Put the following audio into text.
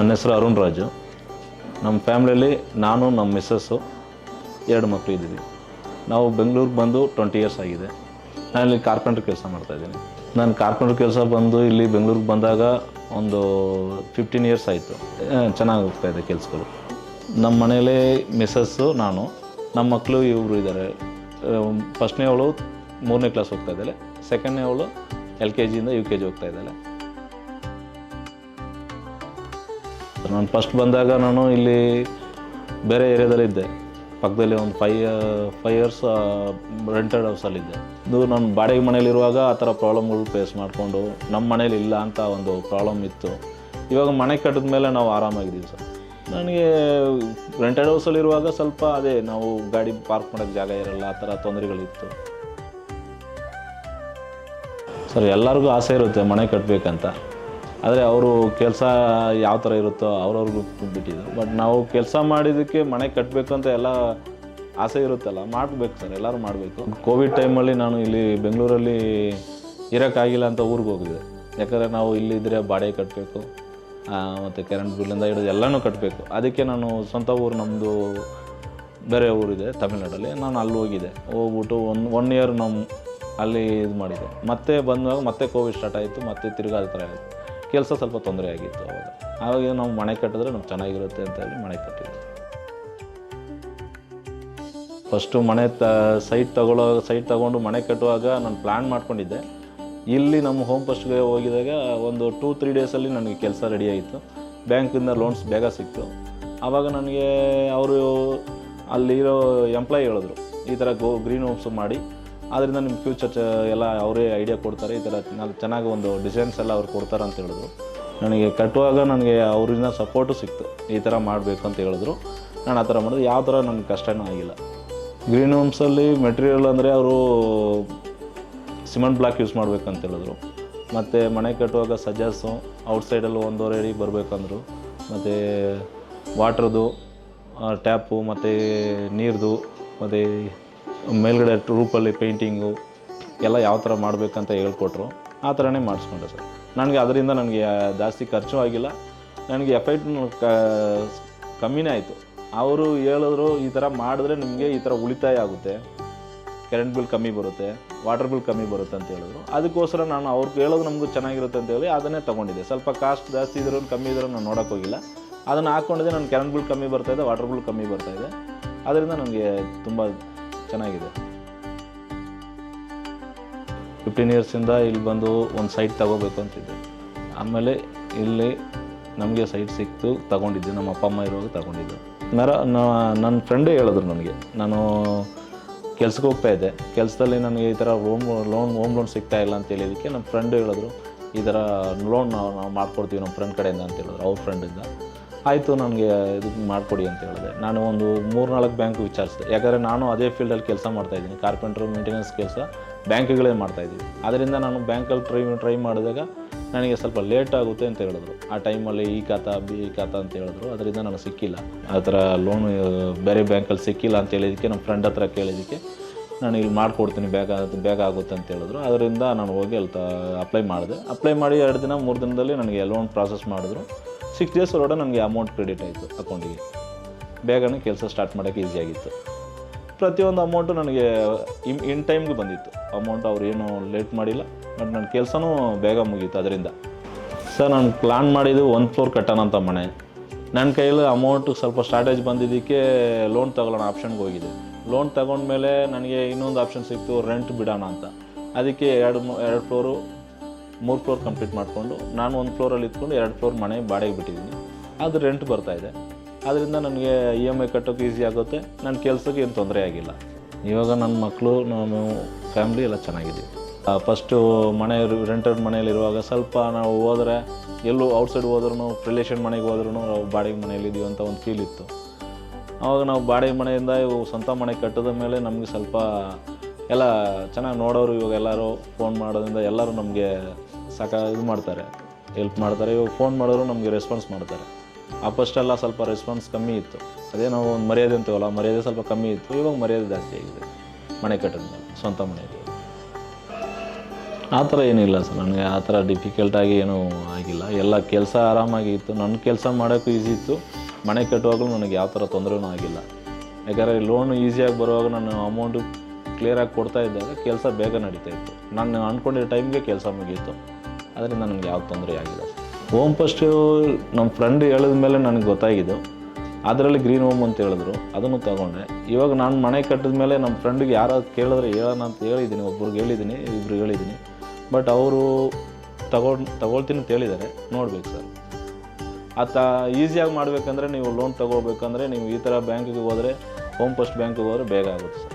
ನನ್ನ ಹೆಸರು ಅರುಣ್ ರಾಜು. ನಮ್ಮ ಫ್ಯಾಮ್ಲಿಯಲ್ಲಿ ನಾನು, ನಮ್ಮ ಮಿಸ್ಸಸ್ಸು, 2 ಮಕ್ಕಳು ಇದ್ದೀವಿ. ನಾವು ಬೆಂಗಳೂರಿಗೆ ಬಂದು 20 ಇಯರ್ಸ್ ಆಗಿದೆ. ನಾನಿಲ್ಲಿ ಕಾರ್ಪೆಂಟ್ರ್ ಕೆಲಸ ಮಾಡ್ತಾಯಿದ್ದೀನಿ. ನಾನು ಕಾರ್ಪೆಂಟ್ರ್ ಕೆಲಸ ಬಂದು ಇಲ್ಲಿ ಬೆಂಗಳೂರಿಗೆ ಬಂದಾಗ ಒಂದು 15 ಇಯರ್ಸ್ ಆಯಿತು. ಚೆನ್ನಾಗಿ ಹೋಗ್ತಾಯಿದೆ ಕೆಲಸಗಳು. ನಮ್ಮ ಮನೇಲಿ ಮಿಸ್ಸಸ್ಸು, ನಾನು, ನಮ್ಮ ಮಕ್ಕಳು ಇವರು ಇದ್ದಾರೆ. ಫಸ್ಟ್ನೇ ಅವಳು 3ನೇ ಕ್ಲಾಸ್ ಹೋಗ್ತಾ ಇದ್ದಾಳೆ. ಸೆಕೆಂಡ್ನೇ ಅವಳು LKG ಇಂದ UKG ಹೋಗ್ತಾ ಇದ್ದಾಳೆ. ನಾನು ಫಸ್ಟ್ ಬಂದಾಗ ನಾನು ಇಲ್ಲಿ ಬೇರೆ ಏರಿಯಾದಲ್ಲಿದ್ದೆ. ಪಕ್ಕದಲ್ಲಿ ಒಂದು 5 ಇಯರ್ಸ್ ರೆಂಟೆಡ್ ಹೌಸಲ್ಲಿದ್ದೆ. ಇದು ನಾನು ಬಾಡಿಗೆ ಮನೇಲಿರುವಾಗ ಆ ಥರ ಪ್ರಾಬ್ಲಮ್ಗಳು ಫೇಸ್ ಮಾಡಿಕೊಂಡು ನಮ್ಮ ಮನೇಲಿ ಇಲ್ಲ ಅಂತ ಒಂದು ಪ್ರಾಬ್ಲಮ್ ಇತ್ತು. ಇವಾಗ ಮನೆ ಕಟ್ಟಿದ ಮೇಲೆ ನಾವು ಆರಾಮಾಗಿದ್ದೀವಿ ಸರ್. ನನಗೆ ರೆಂಟೆಡ್ ಹೌಸಲ್ಲಿರುವಾಗ ಸ್ವಲ್ಪ ಅದೇ ನಾವು ಗಾಡಿ ಪಾರ್ಕ್ ಮಾಡೋಕ್ಕೆ ಜಾಗ ಇರಲ್ಲ, ಆ ಥರ ತೊಂದರೆಗಳಿತ್ತು ಸರ್. ಎಲ್ಲರಿಗೂ ಆಸೆ ಇರುತ್ತೆ ಮನೆ ಕಟ್ಟಬೇಕಂತ. ಆದರೆ ಅವರು ಕೆಲಸ ಯಾವ ಥರ ಇರುತ್ತೋ ಅವ್ರವ್ರಿಗೂ ಬಿಟ್ಟಿದ್ದು. ಬಟ್ ನಾವು ಕೆಲಸ ಮಾಡಿದ್ದಕ್ಕೆ ಮನೆ ಕಟ್ಟಬೇಕು ಅಂತ ಎಲ್ಲ ಆಸೆ ಇರುತ್ತಲ್ಲ, ಮಾಡಬೇಕು ಸರ್, ಎಲ್ಲರೂ ಮಾಡಬೇಕು. ಕೋವಿಡ್ ಟೈಮಲ್ಲಿ ನಾನು ಇಲ್ಲಿ ಬೆಂಗಳೂರಲ್ಲಿ ಇರೋಕ್ಕಾಗಿಲ್ಲ ಅಂತ ಊರಿಗೆ ಹೋಗಿದ್ದೆ. ಯಾಕಂದರೆ ನಾವು ಇಲ್ಲಿದ್ದರೆ ಬಾಡಿಗೆ ಕಟ್ಟಬೇಕು, ಮತ್ತು ಕರೆಂಟ್ ಬಿಲ್ಲಿಂದ ಹಿಡಿದು ಎಲ್ಲನೂ ಕಟ್ಟಬೇಕು. ಅದಕ್ಕೆ ನಾನು ಸ್ವಂತ ಊರು, ನಮ್ಮದು ಬೇರೆ ಊರಿದೆ ತಮಿಳ್ನಾಡಲ್ಲಿ, ನಾನು ಅಲ್ಲಿ ಹೋಗಿದ್ದೆ. ಹೋಗ್ಬಿಟ್ಟು ಒನ್ ಇಯರ್ ನಾವು ಅಲ್ಲಿ ಇದು ಮಾಡಿದೆ. ಮತ್ತೆ ಬಂದಾಗ ಮತ್ತೆ ಕೋವಿಡ್ ಸ್ಟಾರ್ಟ್ ಆಯಿತು. ಮತ್ತೆ ತಿರ್ಗಾ ಅದೇ ಥರ ಆಯಿತು. ಕೆಲಸ ಸ್ವಲ್ಪ ತೊಂದರೆ ಆಗಿತ್ತು. ಆವಾಗ ನಾವು ಮನೆ ಕಟ್ಟಿದ್ರೆ ನಮ್ಗೆ ಚೆನ್ನಾಗಿರುತ್ತೆ ಅಂತ ಹೇಳಿ ಮನೆ ಕಟ್ಟಿದ್ವಿ. ಫಸ್ಟು ಮನೆ ಸೈಟ್ ತೊಗೊಂಡು ಮನೆ ಕಟ್ಟುವಾಗ ನಾನು ಪ್ಲ್ಯಾನ್ ಮಾಡ್ಕೊಂಡಿದ್ದೆ. ಇಲ್ಲಿ ನಮ್ಮ ಹೋಮ್ ಫಸ್ಟ್ಗೆ ಹೋಗಿದಾಗ ಒಂದು 2-3 ಡೇಸಲ್ಲಿ ನನಗೆ ಕೆಲಸ ರೆಡಿ ಆಯಿತು. ಬ್ಯಾಂಕಿಂದ ಲೋನ್ಸ್ ಬೇಗ ಸಿಕ್ತು. ಆವಾಗ ನನಗೆ ಅವರು ಅಲ್ಲಿರೋ ಎಂಪ್ಲಾಯಿ ಹೇಳಿದ್ರು, ಈ ಥರ ಗ್ರೀನ್ ಹೋಮ್ಸ್ ಮಾಡಿ, ಆದ್ದರಿಂದ ನಿಮ್ಮ ಫ್ಯೂಚರ್ ಎಲ್ಲ ಅವರೇ ಐಡಿಯಾ ಕೊಡ್ತಾರೆ, ಈ ಥರ ಚೆನ್ನಾಗಿ ಒಂದು ಡಿಸೈನ್ಸ್ ಎಲ್ಲ ಅವ್ರು ಕೊಡ್ತಾರೆ ಅಂತ ಹೇಳಿದ್ರು. ನನಗೆ ಕಟ್ಟುವಾಗ ನನಗೆ ಅವರಿಂದ ಸಪೋರ್ಟು ಸಿಕ್ತು. ಈ ಥರ ಮಾಡಬೇಕು ಅಂತ ಹೇಳಿದ್ರು. ನಾನು ಆ ಥರ ಮಾಡಿದೆ. ಯಾವ ಥರ ನನಗೆ ಕಷ್ಟನೂ ಆಗಿಲ್ಲ. ಗ್ರೀನ್ ಹೋಮ್ಸಲ್ಲಿ ಮೆಟೀರಿಯಲ್ ಅಂದರೆ ಅವರು ಸಿಮೆಂಟ್ ಬ್ಲಾಕ್ ಯೂಸ್ ಮಾಡಬೇಕಂತ ಹೇಳಿದ್ರು. ಮತ್ತು ಮನೆ ಕಟ್ಟುವಾಗ ಸಜಾಸು ಔಟ್ಸೈಡಲ್ಲಿ 1.5 ಅಡಿ ಬರಬೇಕಂದ್ರು. ಮತ್ತು ವಾಟ್ರದ್ದು ಟ್ಯಾಪು, ಮತ್ತು ನೀರ್ದು, ಮತ್ತು ಮೇಲ್ಗಡೆ ರೂಪಲ್ಲಿ ಪೇಂಟಿಂಗು ಎಲ್ಲ ಯಾವ ಥರ ಮಾಡಬೇಕಂತ ಹೇಳ್ಕೊಟ್ರು. ಆ ಥರನೇ ಮಾಡಿಸ್ಕೊಂಡೆ ಸರ್. ಅದರಿಂದ ನನಗೆ ಜಾಸ್ತಿ ಖರ್ಚು ಆಗಿಲ್ಲ. ನನಗೆ ಎಫೆಕ್ಟ್ ಕಮ್ಮಿನೇ ಆಯಿತು. ಅವರು ಹೇಳಿದ್ರು, ಈ ಥರ ಮಾಡಿದ್ರೆ ನಿಮಗೆ ಈ ಥರ ಉಳಿತಾಯ ಆಗುತ್ತೆ, ಕರೆಂಟ್ ಬಿಲ್ ಕಮ್ಮಿ ಬರುತ್ತೆ, ವಾಟರ್ ಬಿಲ್ ಕಮ್ಮಿ ಬರುತ್ತೆ ಅಂತ ಹೇಳಿದ್ರು. ಅದಕ್ಕೋಸ್ಕರ ನಾನು ಅವ್ರಿಗೆ ಹೇಳೋದು ನಮಗೂ ಚೆನ್ನಾಗಿರುತ್ತೆ ಅಂತ ಹೇಳಿ ಅದನ್ನೇ ತೊಗೊಂಡಿದ್ದೆ. ಸ್ವಲ್ಪ ಕಾಸ್ಟ್ ಜಾಸ್ತಿ ಇದ್ರೂ ಕಮ್ಮಿ ಇದ್ರೂ ನಾನು ನೋಡೋಕೆ ಹೋಗಿಲ್ಲ. ಅದನ್ನು ಹಾಕ್ಕೊಂಡಿದ್ದೆ. ನನ್ನ ಕರೆಂಟ್ ಬಿಲ್ ಕಮ್ಮಿ ಬರ್ತಾಯಿದೆ, ವಾಟರ್ ಬಿಲ್ ಕಮ್ಮಿ ಬರ್ತಾಯಿದೆ. ಅದರಿಂದ ನನಗೆ ತುಂಬ ಚೆನ್ನಾಗಿದೆ. 15 ಇಯರ್ಸಿಂದ ಇಲ್ಲಿ ಬಂದು ಒಂದು ಸೈಟ್ ತೊಗೋಬೇಕು ಅಂತಿದ್ದೆ. ಆಮೇಲೆ ಇಲ್ಲಿ ನಮಗೆ ಸೈಟ್ ಸಿಕ್ತು, ತೊಗೊಂಡಿದ್ದೆ. ನಮ್ಮ ಅಪ್ಪ ಅಮ್ಮ ಇರುವಾಗ ತೊಗೊಂಡಿದ್ದು. ನನ್ನ ಫ್ರೆಂಡೇ ಹೇಳಿದ್ರು ನನಗೆ. ನಾನು ಕೆಲ್ಸಕ್ಕೆ ಹೋಗ್ತಾಯಿದ್ದೆ. ಕೆಲಸದಲ್ಲಿ ನನಗೆ ಈ ಥರ ಹೋಮ್ ಲೋನ್ ಸಿಗ್ತಾ ಇಲ್ಲ ಅಂತ ಹೇಳಿದ್ದಕ್ಕೆ ನಮ್ಮ ಫ್ರೆಂಡು ಹೇಳಿದ್ರು, ಈ ಥರ ಲೋನ್ ನಾವು ಮಾಡ್ಕೊಡ್ತೀವಿ ನಮ್ಮ ಫ್ರೆಂಡ್ ಕಡೆಯಿಂದ ಅಂತ ಹೇಳಿದ್ರು, ಅವ್ರ ಫ್ರೆಂಡಿಂದ. ಆಯಿತು, ನನಗೆ ಇದು ಮಾಡಿಕೊಡಿ ಅಂತ ಹೇಳಿದೆ. ನಾನು ಒಂದು 3-4 ಬ್ಯಾಂಕ್ ವಿಚಾರಿಸಿದೆ. ಯಾಕಂದರೆ ನಾನು ಅದೇ ಫೀಲ್ಡಲ್ಲಿ ಕೆಲಸ ಮಾಡ್ತಾಯಿದ್ದೀನಿ. ಕಾರ್ಪೆಂಟ್ರು ಮೇಂಟೆನೆನ್ಸ್ ಕೆಲಸ ಬ್ಯಾಂಕ್ಗಳೇ ಮಾಡ್ತಾಯಿದ್ದೀವಿ. ಅದರಿಂದ ನಾನು ಬ್ಯಾಂಕಲ್ಲಿ ಟ್ರೈ ಮಾಡಿದಾಗ ನನಗೆ ಸ್ವಲ್ಪ ಲೇಟ್ ಆಗುತ್ತೆ ಅಂತ ಹೇಳಿದ್ರು. ಆ ಟೈಮಲ್ಲಿ ಈ ಖಾತಾ ಅಂತ ಹೇಳಿದ್ರು. ಅದರಿಂದ ನನಗೆ ಸಿಕ್ಕಿಲ್ಲ. ಆ ಥರ ಲೋನು ಬೇರೆ ಬ್ಯಾಂಕಲ್ಲಿ ಸಿಕ್ಕಿಲ್ಲ ಅಂತ ಹೇಳಿದ್ದಕ್ಕೆ ನಮ್ಮ ಫ್ರೆಂಡ್ ಹತ್ರ ಕೇಳಿದ್ದಕ್ಕೆ ನಾನು ಇಲ್ಲಿ ಮಾಡಿಕೊಡ್ತೀನಿ, ಬೇಗ ಆಗುತ್ತೆ ಅಂತ ಹೇಳಿದ್ರು. ಅದರಿಂದ ನಾನು ಹೋಗಿ ಅಲ್ಲಿ ಅಪ್ಲೈ ಮಾಡಿದೆ. ಅಪ್ಲೈ ಮಾಡಿ 2-3 ದಿನದಲ್ಲಿ ನನಗೆ ಲೋನ್ ಪ್ರಾಸೆಸ್ ಮಾಡಿದ್ರು. 6 ಡೇಸ್ ಒಳಗಡೆ ನನಗೆ ಅಮೌಂಟ್ ಕ್ರೆಡಿಟ್ ಆಯಿತು ಅಕೌಂಟಿಗೆ. ಬೇಗನೆ ಕೆಲಸ ಸ್ಟಾರ್ಟ್ ಮಾಡೋಕ್ಕೆ ಈಸಿಯಾಗಿತ್ತು. ಪ್ರತಿಯೊಂದು ಅಮೌಂಟು ನನಗೆ ಇನ್ ಟೈಮ್ಗೆ ಬಂದಿತ್ತು ಅಮೌಂಟ್. ಅವ್ರು ಏನೂ ಲೇಟ್ ಮಾಡಿಲ್ಲ. ಬಟ್ ನನ್ನ ಕೆಲಸನೂ ಬೇಗ ಮುಗೀತು ಅದರಿಂದ. ಸರ್, ನಾನು ಪ್ಲ್ಯಾನ್ ಮಾಡಿದ್ದು 1 ಫ್ಲೋರ್ ಕಟ್ಟೋಣ ಅಂತ ಮನೆ. ನನ್ನ ಕೈಯಲ್ಲಿ ಅಮೌಂಟು ಸ್ವಲ್ಪ ಶಾರ್ಟೇಜ್ ಬಂದಿದ್ದಕ್ಕೆ ಲೋನ್ ತೊಗೊಳ್ಳೋಣ ಆಪ್ಷನ್ಗೆ ಹೋಗಿದೆ. ಲೋನ್ ತೊಗೊಂಡ್ಮೇಲೆ ನನಗೆ ಇನ್ನೊಂದು ಆಪ್ಷನ್ ಸಿಕ್ತು, ರೆಂಟ್ ಬಿಡೋಣ ಅಂತ. ಅದಕ್ಕೆ 2 ಫ್ಲೋರು 3 ಫ್ಲೋರ್ ಕಂಪ್ಲೀಟ್ ಮಾಡಿಕೊಂಡು ನಾನು 1 ಫ್ಲೋರಲ್ಲಿ ಇದ್ಕೊಂಡು 2 ಫ್ಲೋರ್ ಮನೆ ಬಾಡಿಗೆ ಬಿಟ್ಟಿದ್ದೀನಿ. ಅದು ರೆಂಟ್ ಬರ್ತಾಯಿದೆ. ಅದರಿಂದ ನನಗೆ EMI ಕಟ್ಟೋಕ್ಕೆ ಈಸಿ ಆಗುತ್ತೆ. ನನ್ನ ಕೆಲಸಕ್ಕೆ ಏನು ತೊಂದರೆ ಆಗಿಲ್ಲ. ಇವಾಗ ನನ್ನ ಮಕ್ಕಳು, ನಾನು ಫ್ಯಾಮ್ಲಿ ಎಲ್ಲ ಚೆನ್ನಾಗಿದ್ದೀವಿ. ಫಸ್ಟು ರೆಂಟೆಡ್ ಮನೇಲಿರುವಾಗ ಸ್ವಲ್ಪ ನಾವು ಹೋದರೆ, ಎಲ್ಲೂ ಔಟ್ಸೈಡ್ ಹೋದ್ರೂ, ರಿಲೇಷನ್ ಮನೆಗೆ ಹೋದ್ರೂ ನಾವು ಬಾಡಿಗೆ ಮನೆಯಲ್ಲಿದ್ದೀವಿ ಅಂತ ಒಂದು ಫೀಲ್ ಇತ್ತು. ಆವಾಗ ನಾವು ಬಾಡಿಗೆ ಮನೆಯಿಂದ ಸ್ವಂತ ಮನೆ ಕಟ್ಟಿದ ಮೇಲೆ ನಮಗೆ ಸ್ವಲ್ಪ ಎಲ್ಲ ಚೆನ್ನಾಗಿ ನೋಡೋರು. ಇವಾಗ ಎಲ್ಲರೂ ಫೋನ್ ಮಾಡೋದ್ರಿಂದ ಎಲ್ಲರೂ ನಮಗೆ ಇದು ಮಾಡ್ತಾರೆ, ಹೆಲ್ಪ್ ಮಾಡ್ತಾರೆ. ಇವಾಗ ಫೋನ್ ಮಾಡೋರು ನಮಗೆ ರೆಸ್ಪಾನ್ಸ್ ಮಾಡ್ತಾರೆ. ಫಸ್ಟೆಲ್ಲ ಸ್ವಲ್ಪ ರೆಸ್ಪಾನ್ಸ್ ಕಮ್ಮಿ ಇತ್ತು. ಅದೇ ನಾವು ಒಂದು ಮರ್ಯಾದೆ ಅಂತೀವಲ್ಲ, ಮರ್ಯಾದೆ ಸ್ವಲ್ಪ ಕಮ್ಮಿ ಇತ್ತು. ಇವಾಗ ಮರ್ಯಾದೆ ಜಾಸ್ತಿ ಆಗಿದೆ ಮನೆ ಕಟ್ಟಿದ ಮೇಲೆ, ಸ್ವಂತ ಮನೆಯಲ್ಲಿ. ಆ ಥರ ಏನಿಲ್ಲ ಸರ್, ನನಗೆ ಆ ಥರ ಡಿಫಿಕಲ್ಟಾಗಿ ಏನೂ ಆಗಿಲ್ಲ. ಎಲ್ಲ ಕೆಲಸ ಆರಾಮಾಗಿ ಇತ್ತು, ನನ್ನ ಕೆಲಸ ಮಾಡೋಕ್ಕೂ ಈಸಿ ಇತ್ತು. ಮನೆ ಕಟ್ಟುವಾಗಲೂ ನನಗೆ ಯಾವ ಥರ ತೊಂದರೆನೂ ಆಗಿಲ್ಲ. ಯಾಕಂದರೆ ಲೋನ್ ಈಸಿಯಾಗಿ ಬರುವಾಗ ನಾನು ಅಮೌಂಟು ಕ್ಲಿಯರಾಗಿ ಕೊಡ್ತಾ ಇದ್ದಾಗ ಕೆಲಸ ಬೇಗ ನಡೀತಾ ಇತ್ತು. ನಾನು ಅಂದ್ಕೊಂಡಿದ್ದ ಟೈಮ್ಗೆ ಕೆಲಸ ಮುಗೀತು. ಅದರಿಂದ ನನಗೆ ಯಾವ ತೊಂದರೆ ಆಗಿಲ್ಲ ಸರ್. ಹೋಮ್ ಫಸ್ಟು ನಮ್ಮ ಫ್ರೆಂಡ್ ಹೇಳಿದ ಮೇಲೆ ನನಗೆ ಗೊತ್ತಾಗಿದ್ದು. ಅದರಲ್ಲಿ ಗ್ರೀನ್ ಹೋಮ್ ಅಂತ ಹೇಳಿದ್ರು, ಅದನ್ನು ತೊಗೊಂಡೆ. ಇವಾಗ ನಾನು ಮನೆ ಕಟ್ಟಿದ ಮೇಲೆ ನಮ್ಮ ಫ್ರೆಂಡಿಗೆ ಯಾರಾದ್ರು ಕೇಳಿದ್ರೆ ಹೇಳೋಣ ಅಂತ ಹೇಳಿದ್ದೀನಿ, ಒಬ್ರಿಗೆ ಹೇಳಿದ್ದೀನಿ, ಇಬ್ರಿಗೆ ಹೇಳಿದ್ದೀನಿ. ಬಟ್ ಅವರು ತಗೊಳ್ತೀನಿ ಅಂತ ಹೇಳಿದ್ದಾರೆ. ನೋಡ್ಬೇಕು ಸರ್. ಈಸಿಯಾಗಿ ಮಾಡಬೇಕಂದ್ರೆ ನೀವು ಲೋನ್ ತೊಗೋಬೇಕಂದ್ರೆ ನೀವು ಈ ಥರ ಬ್ಯಾಂಕಿಗೆ ಹೋದರೆ, ಹೋಮ್ ಫಸ್ಟ್ ಬ್ಯಾಂಕಿಗೆ ಹೋದರೆ ಬೇಗ ಆಗುತ್ತೆ ಸರ್.